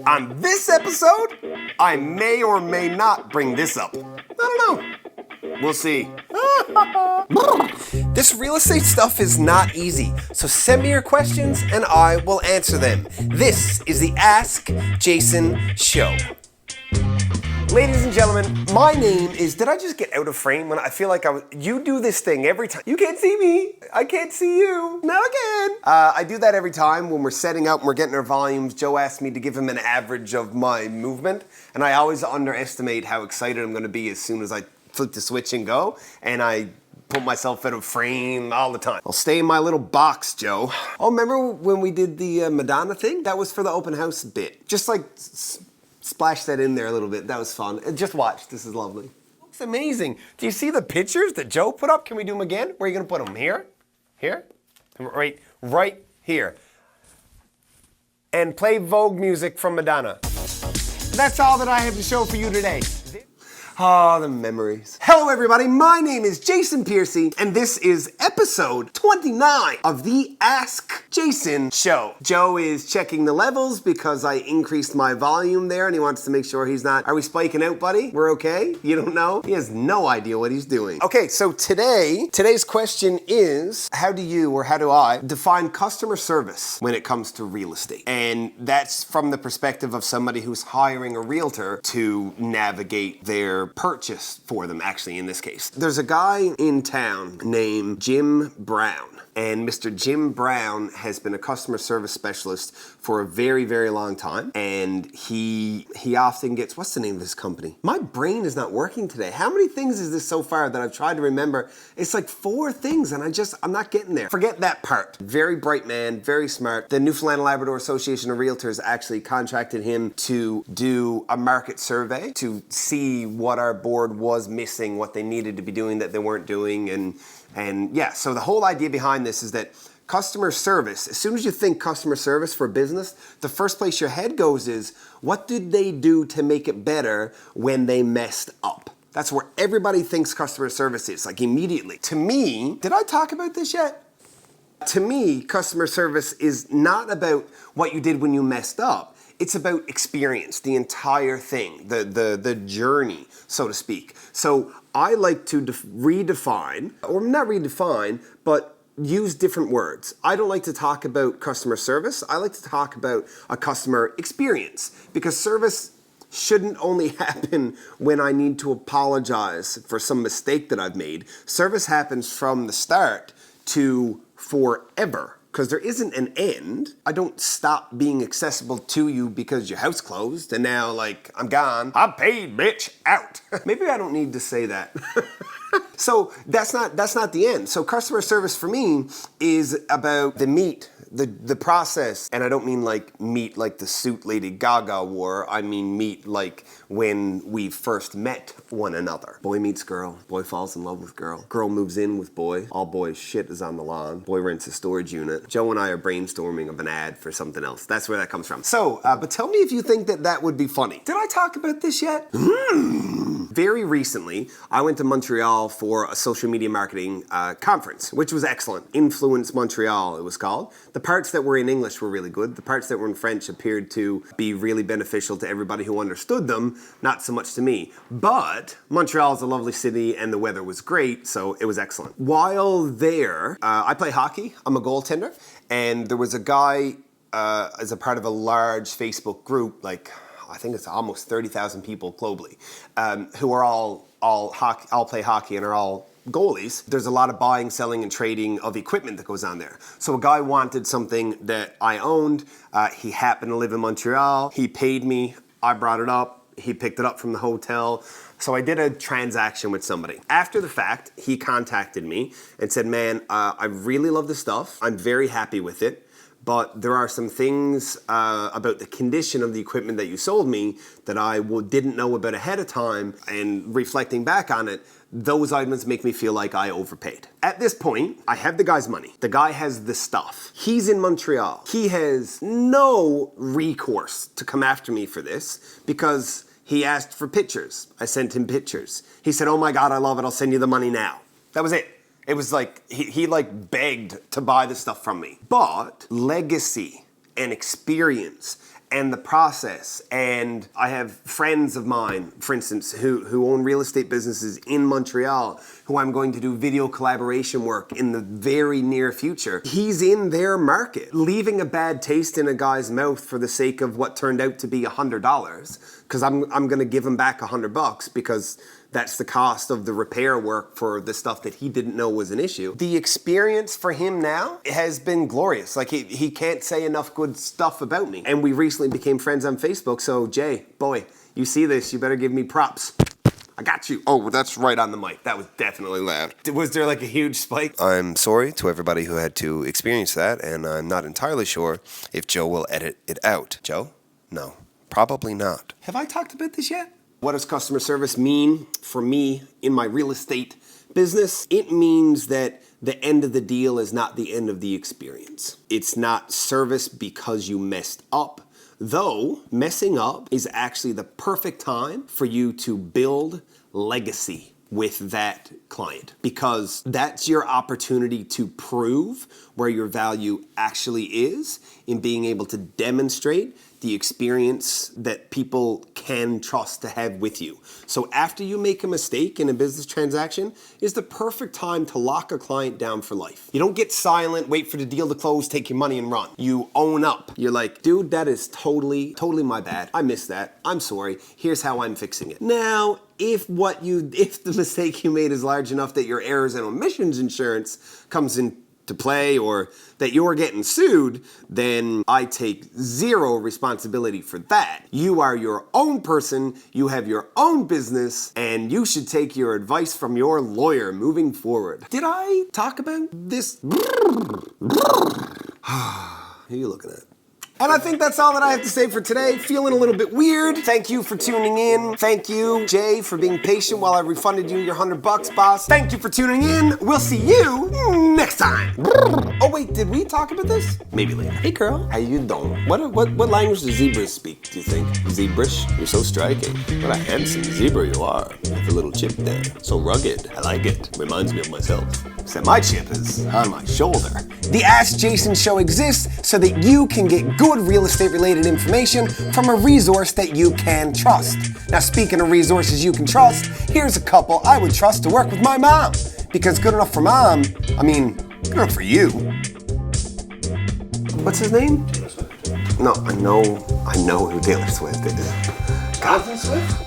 On this episode, I may or may not bring this up. I don't know. We'll see. This real estate stuff is not easy, so send me your questions and I will answer them. This is the Ask Jason Show. Ladies and gentlemen, my name is, did I just get out of frame when I feel like you do this thing every time. You can't see me, I can't see you, now again. I do that every time when we're setting up and we're getting our volumes. Joe asked me to give him an average of my movement, and I always underestimate how excited I'm gonna be as soon as I flip the switch and go, and I put myself out of frame all the time. I'll stay in my little box, Joe. Oh, remember when we did the Madonna thing? That was for the open house bit. Just like splash that in there a little bit. That was fun. Just watch. This is lovely. Looks amazing. Do you see the pictures that Joe put up? Can we do them again? Where are you gonna put them? Here? Here? Right here. And play Vogue music from Madonna. That's all that I have to show for you today. Ah, the memories. Hello everybody, my name is Jason Piercey, and this is episode 29 of the Ask Jason Show. Joe is checking the levels because I increased my volume there and he wants to make sure he's not, are we spiking out, buddy? We're okay? You don't know? He has no idea what he's doing. Okay, so today's question is, how do you, or how do I, define customer service when it comes to real estate? And that's from the perspective of somebody who's hiring a realtor to navigate their purchase for them, actually, in this case. There's a guy in town named Jim Brown. And Mr. Jim Brown has been a customer service specialist for a very, very long time. And he often gets, what's the name of his company? My brain is not working today. How many things is this so far that I've tried to remember? It's like 4 things and I'm not getting there. Forget that part. Very bright man, very smart. The Newfoundland and Labrador Association of Realtors actually contracted him to do a market survey to see what our board was missing, what they needed to be doing that they weren't doing. And yeah, so the whole idea behind this is that customer service, as soon as you think customer service for business, the first place your head goes is, what did they do to make it better when they messed up? That's where everybody thinks customer service is, like immediately. To me, did I talk about this yet? To me, customer service is not about what you did when you messed up. It's about experience, the entire thing, the journey, so to speak. So I like to redefine, or not redefine, but use different words. I don't like to talk about customer service. I like to talk about a customer experience, because service shouldn't only happen when I need to apologize for some mistake that I've made. Service happens from the start to forever. Because there isn't an end. I don't stop being accessible to you because your house closed and now, like, I'm gone. I'm paid, bitch, out. Maybe I don't need to say that. So that's not the end. So customer service for me is about the meat, the process, and I don't mean like meat like the suit Lady Gaga wore. I mean meat like when we first met one another. Boy meets girl, boy falls in love with girl. Girl moves in with boy, all boy's shit is on the lawn. Boy rents a storage unit. Joe and I are brainstorming of an ad for something else. That's where that comes from. So, but tell me if you think that would be funny. Did I talk about this yet? Very recently, I went to Montreal for a social media marketing conference, which was excellent. Influence Montreal, it was called. The parts that were in English were really good. The parts that were in French appeared to be really beneficial to everybody who understood them, not so much to me. But Montreal is a lovely city and the weather was great, so it was excellent. While there, I play hockey. I'm a goaltender. And there was a guy as a part of a large Facebook group, like I think it's almost 30,000 people globally, who are all play hockey and are all goalies. There's a lot of buying, selling, and trading of equipment that goes on there. So a guy wanted something that I owned. He happened to live in Montreal. He paid me. I brought it up. He picked it up from the hotel. So I did a transaction with somebody. After the fact, he contacted me and said, man, I really love the stuff. I'm very happy with it. But there are some things about the condition of the equipment that you sold me that I didn't know about ahead of time, and reflecting back on it, those items make me feel like I overpaid. At this point, I have the guy's money. The guy has the stuff. He's in Montreal. He has no recourse to come after me for this because he asked for pictures. I sent him pictures. He said, oh my God, I love it. I'll send you the money now. That was it. It was like, he begged to buy the stuff from me. But legacy and experience and the process. And I have friends of mine, for instance, who own real estate businesses in Montreal, who I'm going to do video collaboration work in the very near future. He's in their market, leaving a bad taste in a guy's mouth for the sake of what turned out to be $100, because I'm gonna give him back $100 because that's the cost of the repair work for the stuff that he didn't know was an issue. The experience for him now has been glorious. Like he can't say enough good stuff about me. And we recently became friends on Facebook, so Jay, boy, you see this, you better give me props. I got you. Oh, that's right on the mic. That was definitely loud. Was there like a huge spike? I'm sorry to everybody who had to experience that, and I'm not entirely sure if Joe will edit it out. Joe? No, probably not. Have I talked about this yet? What does customer service mean for me in my real estate business? It means that the end of the deal is not the end of the experience. It's not service because you messed up, though messing up is actually the perfect time for you to build legacy with that client, because that's your opportunity to prove where your value actually is in being able to demonstrate the experience that people can trust to have with you. So after you make a mistake in a business transaction is the perfect time to lock a client down for life. You don't get silent, wait for the deal to close, take your money and run. You own up. You're like, dude, that is totally my bad. I missed that. I'm sorry. Here's how I'm fixing it. Now, if the mistake you made is large enough that your errors and omissions insurance comes into play, or that you're getting sued, then I take zero responsibility for that. You are your own person, you have your own business, and you should take your advice from your lawyer moving forward. Did I talk about this? Who are you looking at? And I think that's all that I have to say for today. Feeling a little bit weird. Thank you for tuning in. Thank you, Jay, for being patient while I refunded you your $100, boss. Thank you for tuning in. We'll see you next time. Oh wait, did we talk about this? Maybe later. Hey girl, how you doing? What language do zebras speak, do you think? Zebrish? You're so striking. What a handsome zebra you are. With a little chip there. So rugged. I like it. Reminds me of myself. Except my chip is on my shoulder. The Ask Jason Show exists so that you can get good real estate related information from a resource that you can trust. Now, speaking of resources you can trust, here's a couple I would trust to work with my mom. Because good enough for mom, I mean, good enough for you. What's his name? Taylor Swift. No, I know who Taylor Swift is. Jonathan Swift?